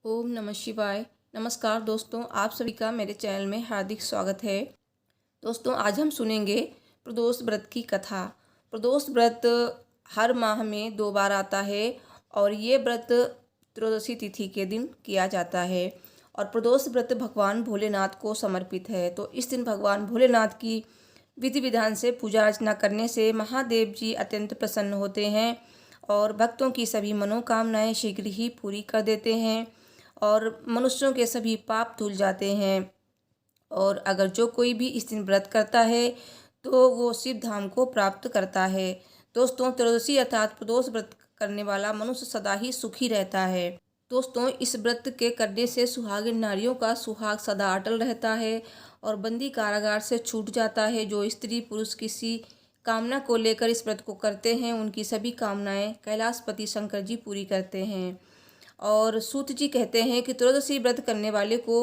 ओम नमः शिवाय। नमस्कार दोस्तों, आप सभी का मेरे चैनल में हार्दिक स्वागत है। दोस्तों, आज हम सुनेंगे प्रदोष व्रत की कथा। प्रदोष व्रत हर माह में 2 बार आता है और ये व्रत त्रयोदशी तिथि के दिन किया जाता है। और प्रदोष व्रत भगवान भोलेनाथ को समर्पित है। तो इस दिन भगवान भोलेनाथ की विधि विधान से पूजा अर्चना करने से महादेव जी अत्यंत प्रसन्न होते हैं और भक्तों की सभी मनोकामनाएं शीघ्र ही पूरी कर देते हैं और मनुष्यों के सभी पाप धुल जाते हैं। और अगर जो कोई भी इस दिन व्रत करता है तो वो शिव धाम को प्राप्त करता है। दोस्तों, त्रयोदशी अर्थात प्रदोष व्रत करने वाला मनुष्य सदा ही सुखी रहता है। दोस्तों, इस व्रत के करने से सुहागिन नारियों का सुहाग सदा अटल रहता है और बंदी कारागार से छूट जाता है। जो स्त्री पुरुष किसी कामना को लेकर इस व्रत को करते हैं, उनकी सभी कामनाएं कैलाशपति शंकर जी पूरी करते हैं। और सूत जी कहते हैं कि त्रयोदशी व्रत करने वाले को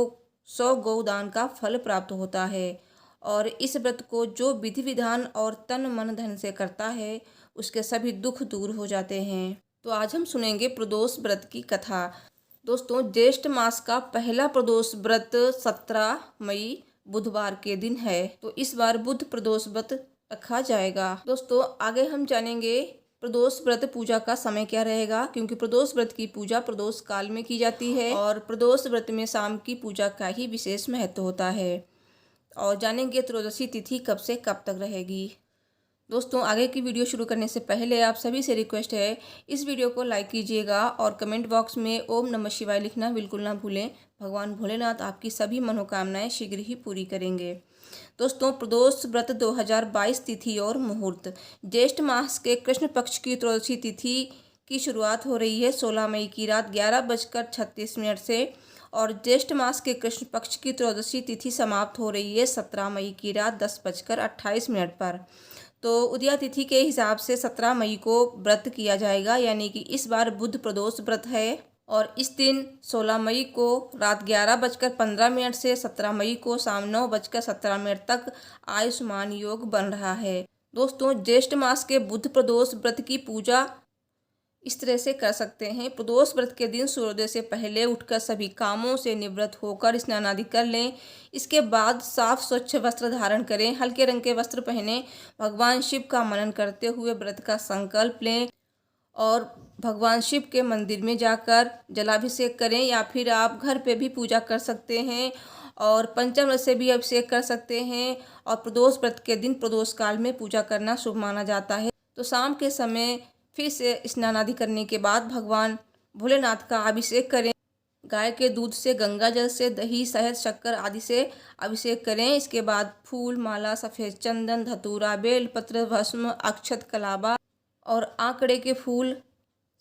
100 गौदान का फल प्राप्त होता है और इस व्रत को जो विधि विधान और तन मन धन से करता है उसके सभी दुख दूर हो जाते हैं। तो आज हम सुनेंगे प्रदोष व्रत की कथा। दोस्तों, ज्येष्ठ मास का पहला प्रदोष व्रत 17 मई बुधवार के दिन है। तो इस बार बुध प्रदोष व्रत रखा जाएगा। दोस्तों, आगे हम जानेंगे प्रदोष व्रत पूजा का समय क्या रहेगा, क्योंकि प्रदोष व्रत की पूजा प्रदोष काल में की जाती है और प्रदोष व्रत में शाम की पूजा का ही विशेष महत्व होता है। और जानेंगे त्रयोदशी तिथि कब से कब तक रहेगी। दोस्तों, आगे की वीडियो शुरू करने से पहले आप सभी से रिक्वेस्ट है, इस वीडियो को लाइक कीजिएगा और कमेंट बॉक्स में ओम नमः शिवाय लिखना बिल्कुल ना भूलें। भगवान भोलेनाथ आपकी सभी मनोकामनाएं शीघ्र ही पूरी करेंगे। दोस्तों, प्रदोष व्रत 2022 तिथि और मुहूर्त। ज्येष्ठ मास के कृष्ण पक्ष की त्रयोदशी तिथि की शुरुआत हो रही है 16 मई की रात 11:36 से और ज्येष्ठ मास के कृष्ण पक्ष की त्रयोदशी तिथि समाप्त हो रही है 17 मई की रात 10:28 पर। तो उदया तिथि के हिसाब से 17 मई को व्रत किया जाएगा, यानी कि इस बार बुध प्रदोष व्रत है और इस दिन 16 मई को रात 11:15 से 17 मई को शाम 9:17 तक आयुष्मान योग बन रहा है। दोस्तों, ज्येष्ठ मास के बुध प्रदोष व्रत की पूजा इस तरह से कर सकते हैं। प्रदोष व्रत के दिन सूर्योदय से पहले उठकर सभी कामों से निवृत्त होकर स्नान आदि कर लें। इसके बाद साफ स्वच्छ वस्त्र धारण करें, हल्के रंग के वस्त्र पहने, भगवान शिव का मनन करते हुए व्रत का संकल्प लें और भगवान शिव के मंदिर में जाकर जलाभिषेक करें या फिर आप घर पे भी पूजा कर सकते हैं और पंचामृत से भी अभिषेक कर सकते हैं। और प्रदोष व्रत के दिन प्रदोष काल में पूजा करना शुभ माना जाता है। तो शाम के समय फिर से स्नान आदि करने के बाद भगवान भोलेनाथ का अभिषेक करें। गाय के दूध से, गंगा जल से, दही, शहद, शक्कर आदि से अभिषेक करें। इसके बाद फूल माला, सफ़ेद चंदन, धतूरा, बेलपत्र, भस्म, अक्षत, कलाबा और आंकड़े के फूल,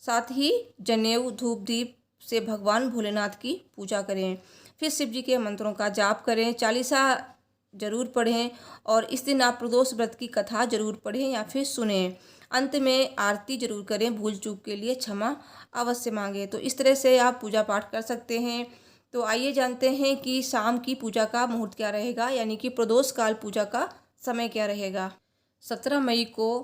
साथ ही जनेऊ, धूप दीप से भगवान भोलेनाथ की पूजा करें। फिर शिव जी के मंत्रों का जाप करें, चालीसा जरूर पढ़ें और इस दिन आप प्रदोष व्रत की कथा जरूर पढ़ें या फिर सुनें। अंत में आरती जरूर करें, भूल चूक के लिए क्षमा अवश्य मांगें। तो इस तरह से आप पूजा पाठ कर सकते हैं। तो आइए जानते हैं कि शाम की पूजा का मुहूर्त क्या रहेगा, यानी कि प्रदोष काल पूजा का समय क्या रहेगा। 17 मई को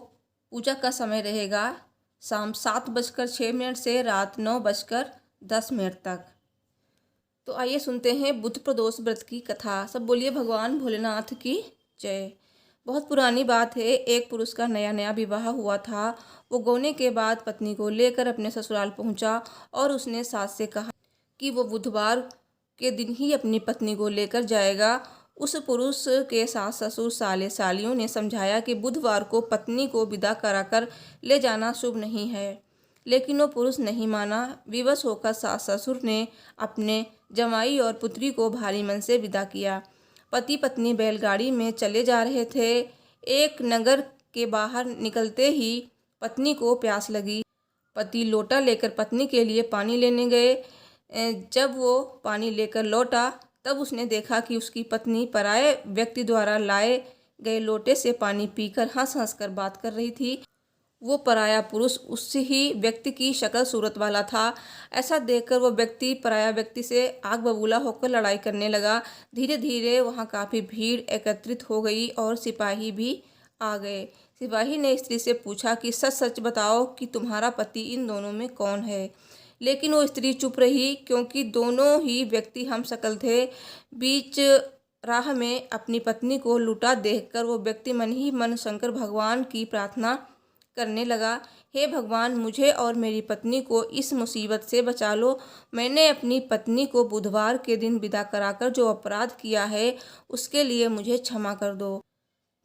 पूजा का समय रहेगा शाम 7:06 से रात 9:10 तक। तो आइए सुनते हैं बुध प्रदोष व्रत की कथा। सब बोलिए भगवान भोलेनाथ की जय। बहुत पुरानी बात है। एक पुरुष का नया नया विवाह हुआ था। वो गोने के बाद पत्नी को लेकर अपने ससुराल पहुंचा और उसने सास से कहा कि वो बुधवार के दिन ही अपनी पत्नी को लेकर जाएगा। उस पुरुष के सास ससुर साले सालियों ने समझाया कि बुधवार को पत्नी को विदा कराकर ले जाना शुभ नहीं है, लेकिन वो पुरुष नहीं माना। विवश होकर सास ससुर ने अपने जमाई और पुत्री को भारी मन से विदा किया। पति पत्नी बैलगाड़ी में चले जा रहे थे। एक नगर के बाहर निकलते ही पत्नी को प्यास लगी। पति लोटा लेकर पत्नी के लिए पानी लेने गए। जब वो पानी लेकर लौटा तब उसने देखा कि उसकी पत्नी पराये व्यक्ति द्वारा लाए गए लोटे से पानी पीकर हंस हंस कर बात कर रही थी। वो पराया पुरुष उससे ही व्यक्ति की शक्ल सूरत वाला था। ऐसा देखकर वो व्यक्ति पराया व्यक्ति से आग बबूला होकर लड़ाई करने लगा। धीरे धीरे वहाँ काफ़ी भीड़ एकत्रित हो गई और सिपाही भी आ गए। सिपाही ने स्त्री से पूछा कि सच सच बताओ कि तुम्हारा पति इन दोनों में कौन है। लेकिन वो स्त्री चुप रही, क्योंकि दोनों ही व्यक्ति हम शकल थे। बीच राह में अपनी पत्नी को लूटा देखकर वो व्यक्ति मन ही मन शंकर भगवान की प्रार्थना करने लगा, हे भगवान, मुझे और मेरी पत्नी को इस मुसीबत से बचा लो। मैंने अपनी पत्नी को बुधवार के दिन विदा कराकर जो अपराध किया है उसके लिए मुझे क्षमा कर दो।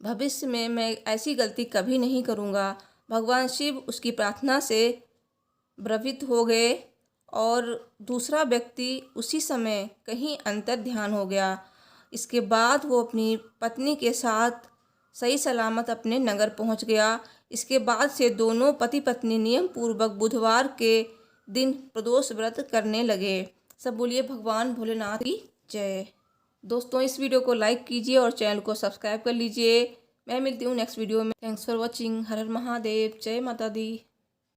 भविष्य में मैं ऐसी गलती कभी नहीं करूँगा। भगवान शिव उसकी प्रार्थना से प्रभावित हो गए और दूसरा व्यक्ति उसी समय कहीं अंतर ध्यान हो गया। इसके बाद वो अपनी पत्नी के साथ सही सलामत अपने नगर पहुंच गया। इसके बाद से दोनों पति पत्नी नियम पूर्वक बुधवार के दिन प्रदोष व्रत करने लगे। सब बोलिए भगवान भोलेनाथ की जय। दोस्तों, इस वीडियो को लाइक कीजिए और चैनल को सब्सक्राइब कर लीजिए। मैं मिलती हूँ नेक्स्ट वीडियो में। Thanks for watching. हर हर महादेव। जय माता दी।